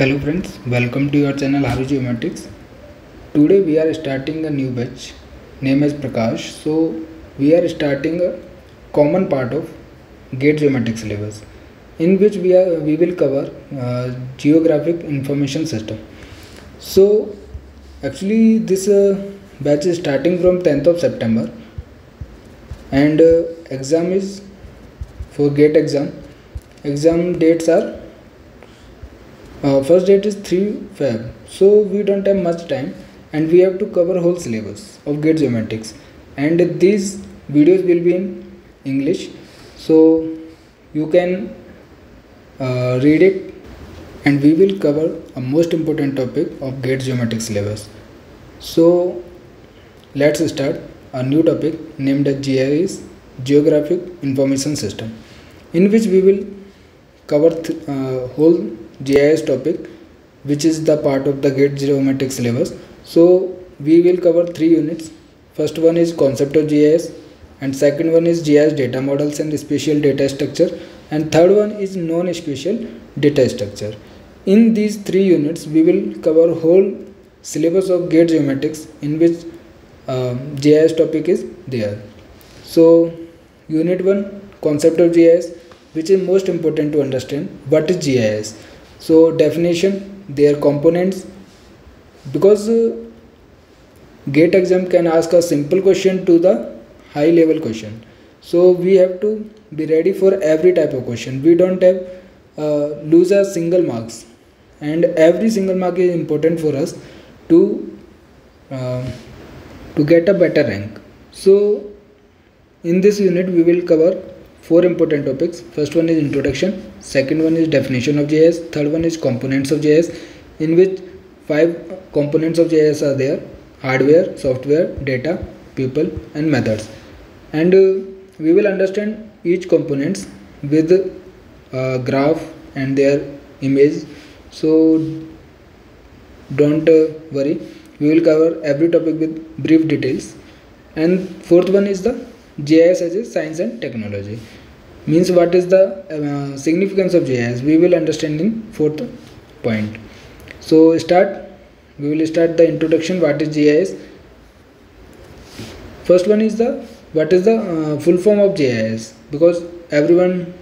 Hello friends, welcome to your channel Haru Geometrics. Today we are starting a new batch name as Prakash. So we are starting a common part of GATE Geometric syllabus in which we will cover geographic information system. So actually this batch is starting from 10th of September and exam is for GATE exam. Exam dates are first date is 3 Feb, so we don't have much time and we have to cover whole syllabus of GATE Geometrics, and these videos will be in English, so you can read it, and we will cover a most important topic of GATE Geometric syllabus. So let's start a new topic named as GIS, Geographic Information System, in which we will cover whole GIS topic, which is the part of the GATE Geometric syllabus. So we will cover 3 units. First one is concept of GIS, and second one is GIS data models and spatial data structure, and third one is non-spatial data structure. In these 3 units we will cover whole syllabus of GATE Geometrics, in which GIS topic is there. So unit 1, concept of GIS, which is most important to understand what is GIS. So definition, their components, because GATE exam can ask a simple question to the high level question, so we have to be ready for every type of question. We don't have lose a single marks, and every single mark is important for us to get a better rank. So in this unit we will cover 4 important topics. First one is introduction, second one is definition of GIS, third one is components of GIS, in which 5 components of GIS are there: hardware, software, data, people and methods. And we will understand each components with graph and their image, so don't worry, we will cover every topic with brief details. And fourth one is the GIS as a science and technology, means what is the significance of GIS, we will understand in fourth point. So we will start the introduction. What is GIS? First one is what is the full form of GIS, because everyone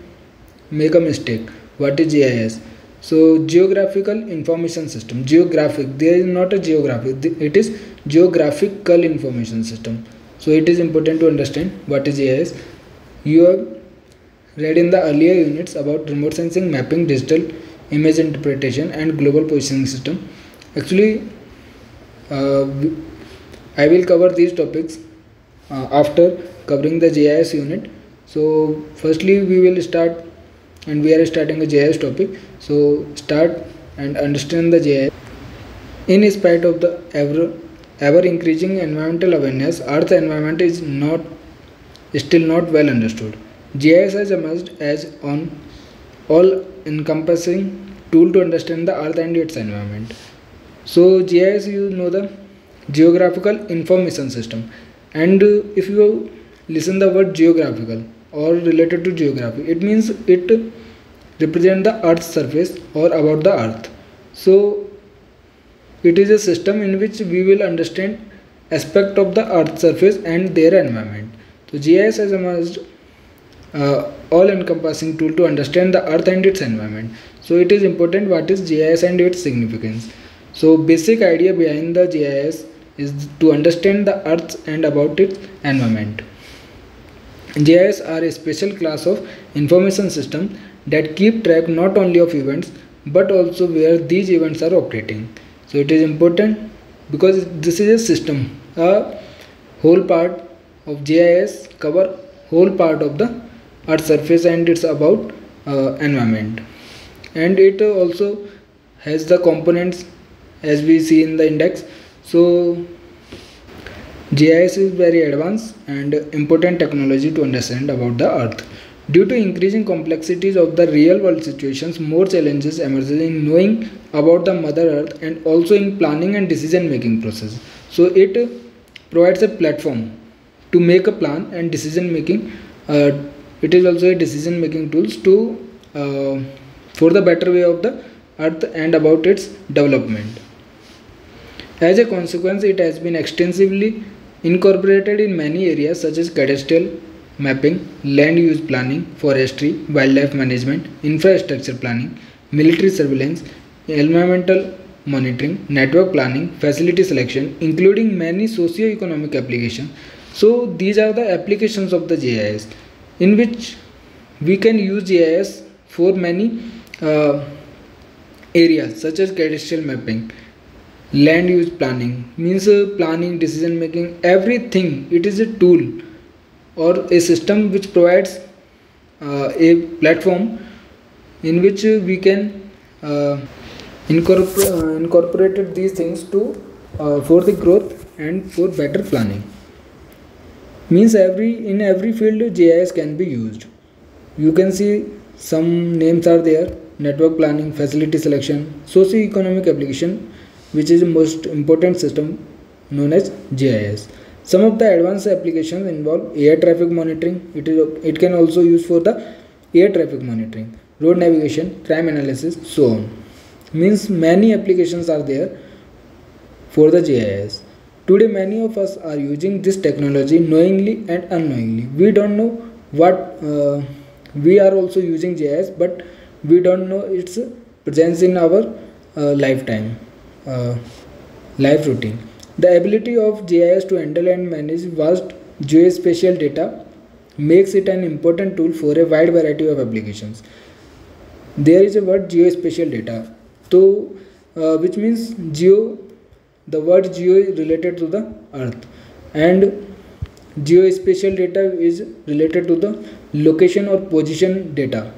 make a mistake. What is GIS? So geographical information system. Geographic, there is not a geographic, it is geographical information system. So it is important to understand what is GIS. You have read in the earlier units about remote sensing, mapping, digital image interpretation and global positioning system. Actually I will cover these topics after covering the GIS unit. So firstly we will start, and we are starting a GIS topic. So start and understand the GIS. In spite of the ever increasing environmental awareness, Earth's environment is still not well understood. GIS has emerged as an all-encompassing tool to understand the Earth and its environment. So GIS, you know, the geographical information system, and if you listen the word geographical or related to geography, it means it represents the Earth's surface or about the Earth. So it is a system in which we will understand aspect of the Earth's surface and their environment. So GIS has emerged all-encompassing tool to understand the Earth and its environment. So it is important what is GIS and its significance. So basic idea behind the GIS is to understand the Earth and about its environment. GIS are a special class of information system that keep track not only of events but also where these events are operating. So it is important because this is a system. A whole part of GIS cover whole part of the Earth surface and it's about environment, and it also has the components as we see in the index. So GIS is very advanced and important technology to understand about the Earth. Due to increasing complexities of the real world situations, more challenges emerge in knowing about the Mother Earth and also in planning and decision making process. So it provides a platform to make a plan and decision making. It is also a decision making tools to for the better way of the Earth and about its development. As a consequence, it has been extensively incorporated in many areas such as cadastral mapping, land use planning, forestry, wildlife management, infrastructure planning, military surveillance, environmental monitoring, network planning, facility selection, including many socio-economic applications. So these are the applications of the GIS, in which we can use GIS for many areas such as cadastral mapping, land use planning, means planning, decision making, everything. It is a tool or a system which provides a platform in which we can incorporate these things to for the growth and for better planning. Means in every field GIS can be used. You can see some names are there: network planning, facility selection, socio-economic application, which is the most important system known as GIS. Some of the advanced applications involve air traffic monitoring. It can also use for the air traffic monitoring, road navigation, crime analysis, so on. Means many applications are there for the GIS. Today many of us are using this technology knowingly and unknowingly. We don't know what we are also using GIS, but we don't know its presence in our lifetime life routine. The ability of GIS to handle and manage vast geospatial data makes it an important tool for a wide variety of applications. There is a word geospatial data, so which means geo. The word geo is related to the earth, and geospatial data is related to the location or position data,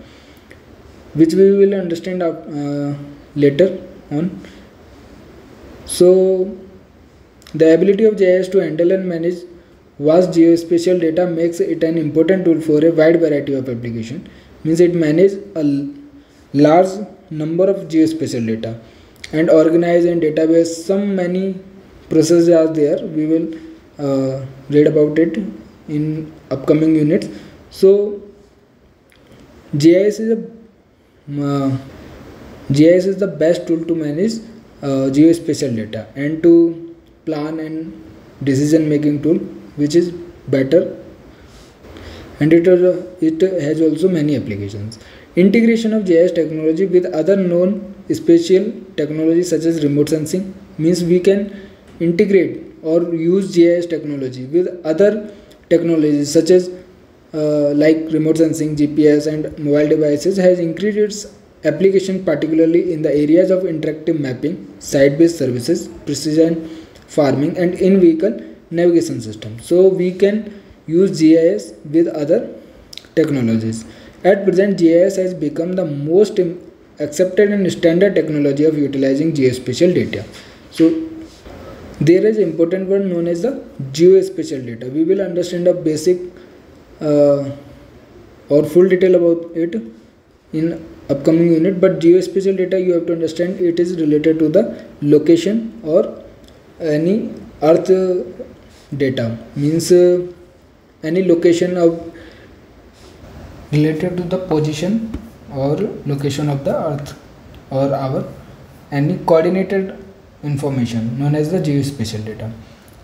which we will understand later on. So the ability of GIS to handle and manage vast geospatial data makes it an important tool for a wide variety of application. Means it manages a large number of geospatial data and organize in database. Some many processes are there. We will read about it in upcoming units. So GIS is the best tool to manage geospatial data and to plan and decision making tool, which is better, and it has also many applications. Integration of GIS technology with other known spatial technologies such as remote sensing, means we can integrate or use GIS technology with other technologies such as like remote sensing, GPS and mobile devices, has increased its application particularly in the areas of interactive mapping, site-based services, precision farming and in-vehicle navigation system. So we can use GIS with other technologies. At present, GIS has become the most accepted and standard technology of utilizing geospatial data. So there is an important word known as the geospatial data. We will understand a basic or full detail about it in upcoming unit, but geospatial data, you have to understand, it is related to the location or any earth data, means any location of related to the position or location of the earth or our any coordinated information known as the geospatial data.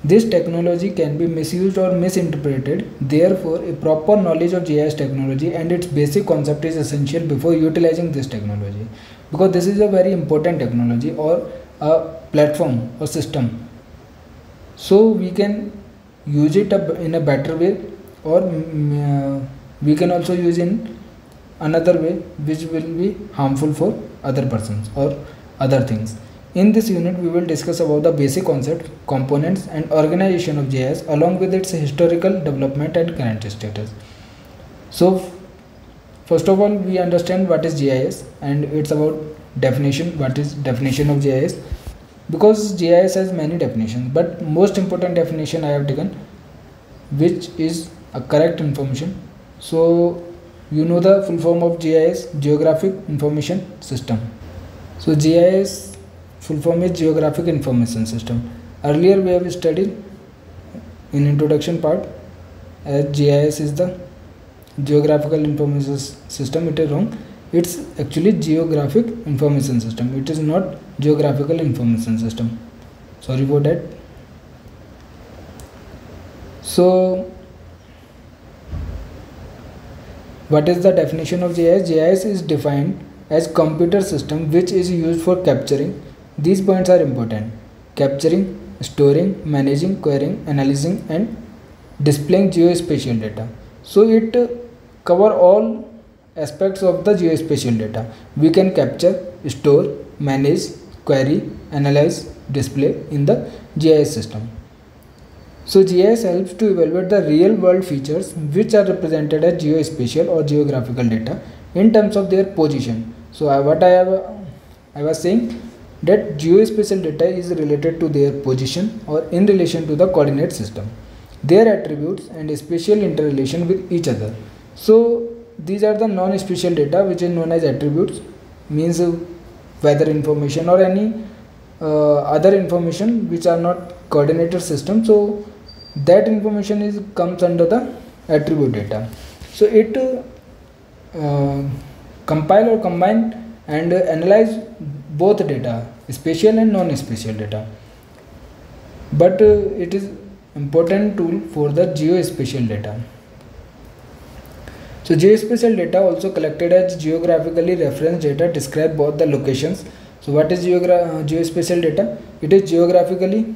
This technology can be misused or misinterpreted. Therefore, a proper knowledge of GIS technology and its basic concept is essential before utilizing this technology, because this is a very important technology or a platform or system. So we can use it in a better way, or we can also use in another way which will be harmful for other persons or other things. In this unit, we will discuss about the basic concept, components and organization of GIS along with its historical development and current status. So first of all, we understand what is GIS, and it's about definition. What is definition of GIS? Because GIS has many definitions, but most important definition I have taken, which is a correct information. So you know the full form of GIS, Geographic Information System. So GIS full form is Geographic Information System. Earlier we have studied in introduction part as GIS is the Geographical Information System. It is wrong. It's actually geographic information system. It is not geographical information system. Sorry for that. So what is the definition of GIS? GIS is defined as computer system which is used for capturing, these points are important, capturing, storing, managing, querying, analyzing and displaying geospatial data. So it cover all aspects of the geospatial data. We can capture, store, manage, query, analyze, display in the GIS system. So GIS helps to evaluate the real world features which are represented as geospatial or geographical data in terms of their position. So I was saying that geospatial data is related to their position or in relation to the coordinate system, their attributes and spatial interrelation with each other. So these are the non-spatial data which is known as attributes, means weather information or any other information which are not coordinated system. So that information is comes under the attribute data. So it compile or combine and analyze both data, spatial and non-spatial data, but it is important tool for the geospatial data. So geospatial data also collected as geographically referenced data describe both the locations. So what is geospatial data? It is geographically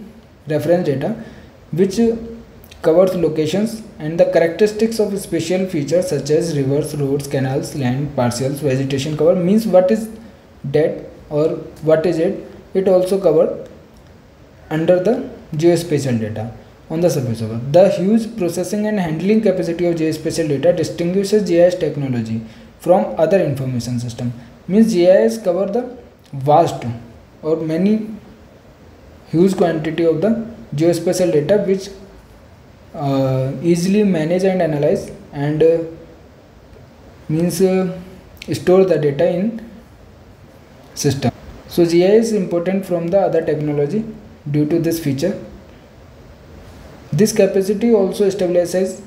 referenced data which covers locations and the characteristics of spatial features such as rivers, roads, canals, land, parcels, vegetation cover, means what is that or what is it. It also cover under the geospatial data on the surface of Earth. The huge processing and handling capacity of geospatial data distinguishes GIS technology from other information system. Means GIS cover the vast or many huge quantity of the geospatial data which easily manage and analyze and store the data in system. So GIS is important from the other technology due to this feature. This capacity also establishes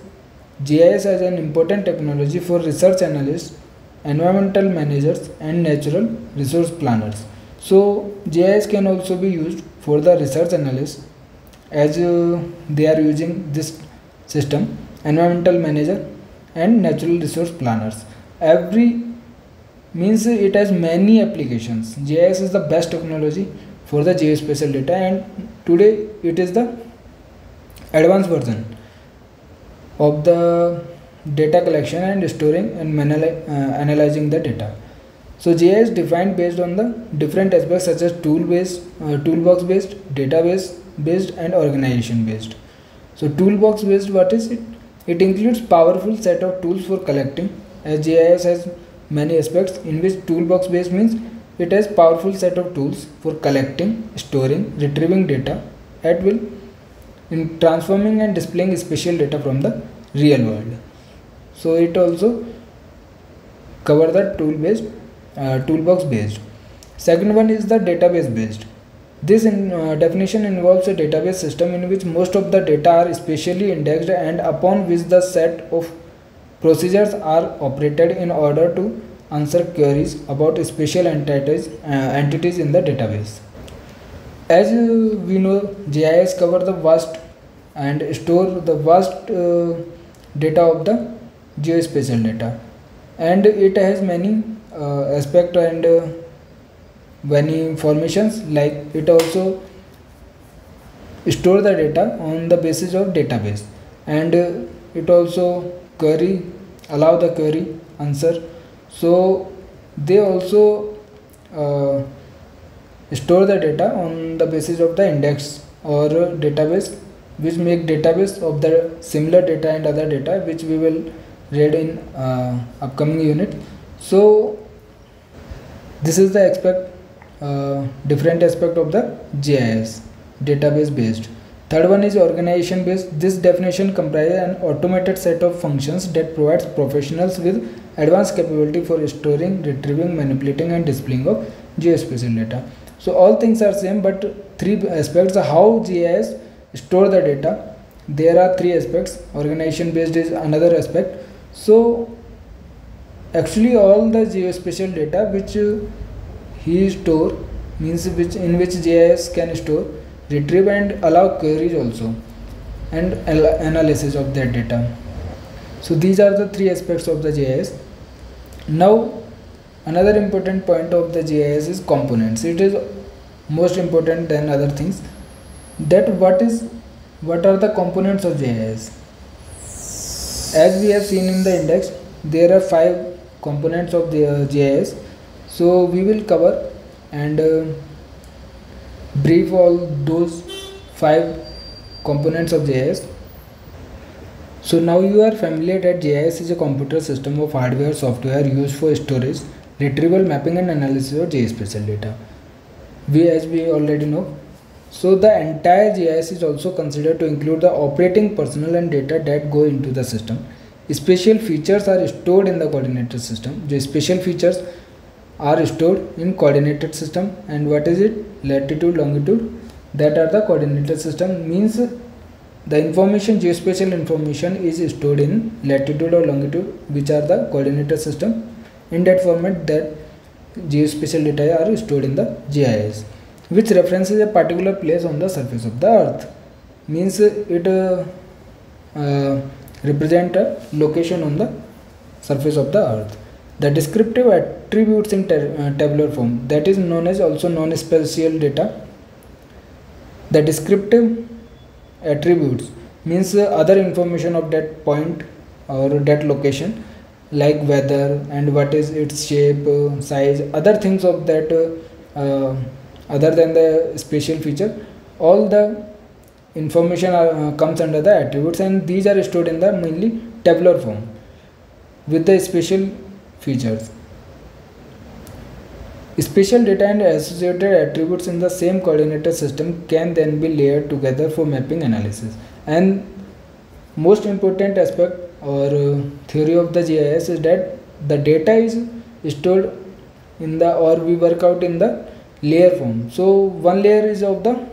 GIS as an important technology for research analysts, environmental managers and natural resource planners. So GIS can also be used for the research analysts as they are using this system, environmental manager and natural resource planners. Every means it has many applications. GIS is the best technology for the geospatial data and today it is the advanced version of the data collection and storing and analyzing the data. So GIS defined based on the different aspects such as toolbox based, database based and organization based. So toolbox based, what is it? It includes powerful set of tools for collecting, as GIS has many aspects in which toolbox based means it has powerful set of tools for collecting, storing, retrieving data at will, in transforming and displaying spatial data from the real world. So it also cover the toolbox based. Second one is the database based. This definition involves a database system in which most of the data are spatially indexed and upon which the set of procedures are operated in order to answer queries about spatial entities in the database. As we know, GIS cover the vast and store the vast data of the geospatial data, and it has many aspects and many informations. Like it also store the data on the basis of database, and it also allow the query answer. So they also store the data on the basis of the index or database, which make database of the similar data and other data, which we will read in upcoming unit. So this is the different aspect of the GIS, database based. Third one is organization based. This definition comprises an automated set of functions that provides professionals with advanced capability for storing, retrieving, manipulating and displaying of geospatial data. So all things are same, but three aspects how GIS store the data. There are three aspects. Organization based is another aspect. So Actually, all the geospatial data which he store, means which in which GIS can store, retrieve and allow queries also, and analysis of that data. So these are the three aspects of the GIS. Now another important point of the GIS is components. It is most important than other things. That what are the components of GIS? As we have seen in the index, there are 5 components of the GIS. So we will cover and brief all those 5 components of GIS. So now you are familiar that GIS is a computer system of hardware software used for storage, retrieval, mapping and analysis of geospatial data. As we already know. So the entire GIS is also considered to include the operating personnel and data that go into the system. Special features are stored in the coordinated system. The special features are stored in coordinated system. And what is it? Latitude, longitude. That are the coordinated system, means the information, geospatial information is stored in latitude or longitude, which are the coordinated system. In that format, that geospatial data are stored in the GIS, which references a particular place on the surface of the earth, means it represent a location on the surface of the earth. The descriptive attributes in tabular form, that is known as also non-spatial data. The descriptive attributes means other information of that point or that location, like weather and what is its shape, size, other things of that other than the spatial feature. All the information comes under the attributes, and these are stored in the mainly tabular form with the spatial features. Spatial data and associated attributes in the same coordinated system can then be layered together for mapping analysis. And most important aspect or theory of the GIS is that the data is stored in the, or we work out in the layer form. So one layer is of the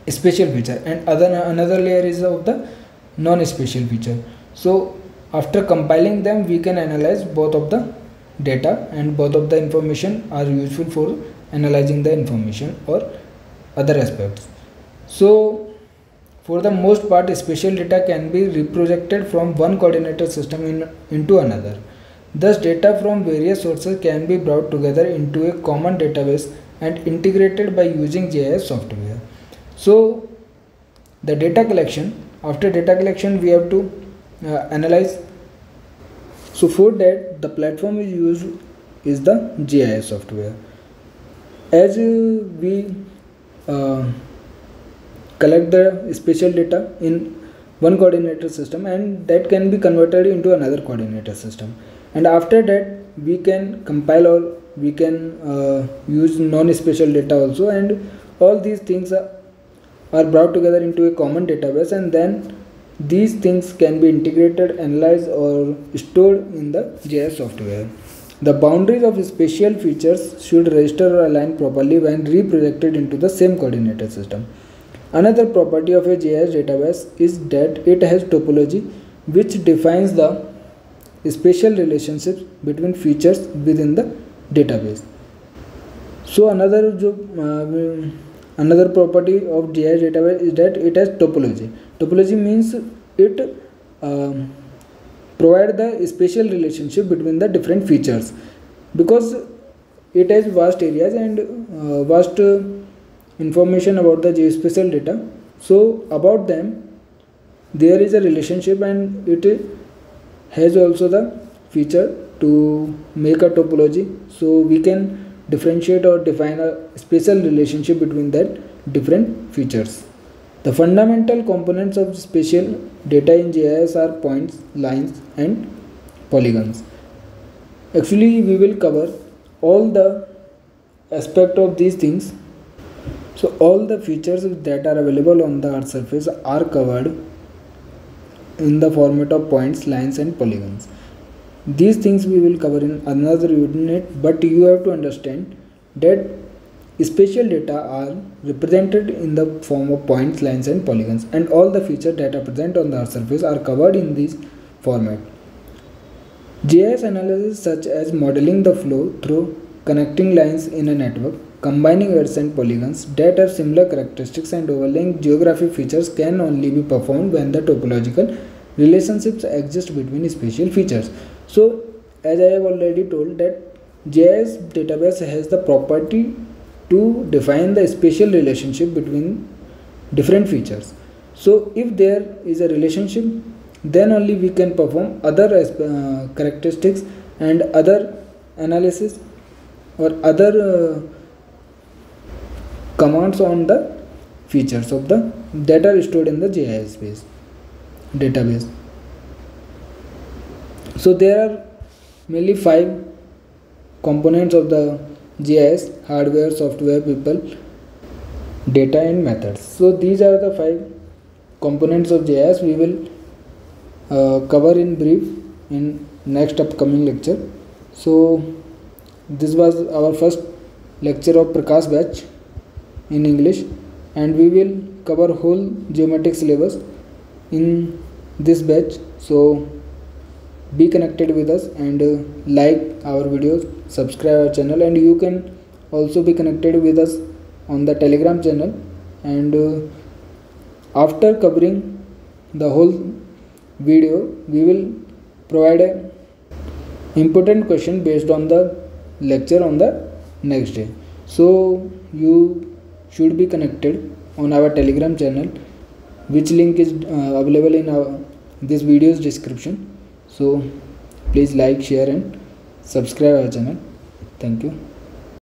spatial feature and another layer is of the non-spatial feature. So after compiling them, we can analyze both of the data, and both of the information are useful for analyzing the information or other aspects. So for the most part, spatial data can be reprojected from one coordinated system into another. Thus data from various sources can be brought together into a common database and integrated by using GIS software. So the data collection, after data collection we have to analyze. So for that, the platform is used is the GIS software. As we collect the spatial data in one coordinated system, and that can be converted into another coordinated system, and after that we can compile or we can use non-spatial data also, and all these things are brought together into a common database, and then these things can be integrated, analyzed or stored in the GIS software. The boundaries of spatial features should register or align properly when reprojected into the same coordinated system. Another property of a GIS database is that it has topology, which defines the spatial relationships between features within the database. So another property of GIS database is that it has topology. Topology means it provides the spatial relationship between the different features, because it has vast areas and vast information about the geospatial data. So about them there is a relationship, and it has also the feature to make a topology, so we can differentiate or define a spatial relationship between that different features. The fundamental components of spatial data in GIS are points, lines and polygons. Actually we will cover all the aspect of these things. So all the features that are available on the earth surface are covered in the format of points, lines and polygons. These things we will cover in another unit, but you have to understand that spatial data are represented in the form of points, lines and polygons, and all the features that are present on the earth surface are covered in this format. GIS analysis such as modeling the flow through connecting lines in a network, combining edges and polygons that have similar characteristics and overlaying geographic features can only be performed when the topological relationships exist between spatial features. So as I have already told that GIS database has the property to define the spatial relationship between different features. So if there is a relationship, then only we can perform other characteristics and other analysis or other commands on the features of the that are stored in the GIS database. So there are mainly 5 components of the GIS: hardware, software, people, data and methods. So these are the 5 components of GIS. We will cover in brief in next upcoming lecture. So this was our first lecture of Prakash batch in English, and we will cover whole geometric syllabus in this batch. So be connected with us and like our videos, subscribe our channel, and you can also be connected with us on the Telegram channel. And after covering the whole video, we will provide a important question based on the lecture on the next day. So you should be connected on our Telegram channel, which link is available in this video's description. So please like, share and subscribe our channel. Thank you.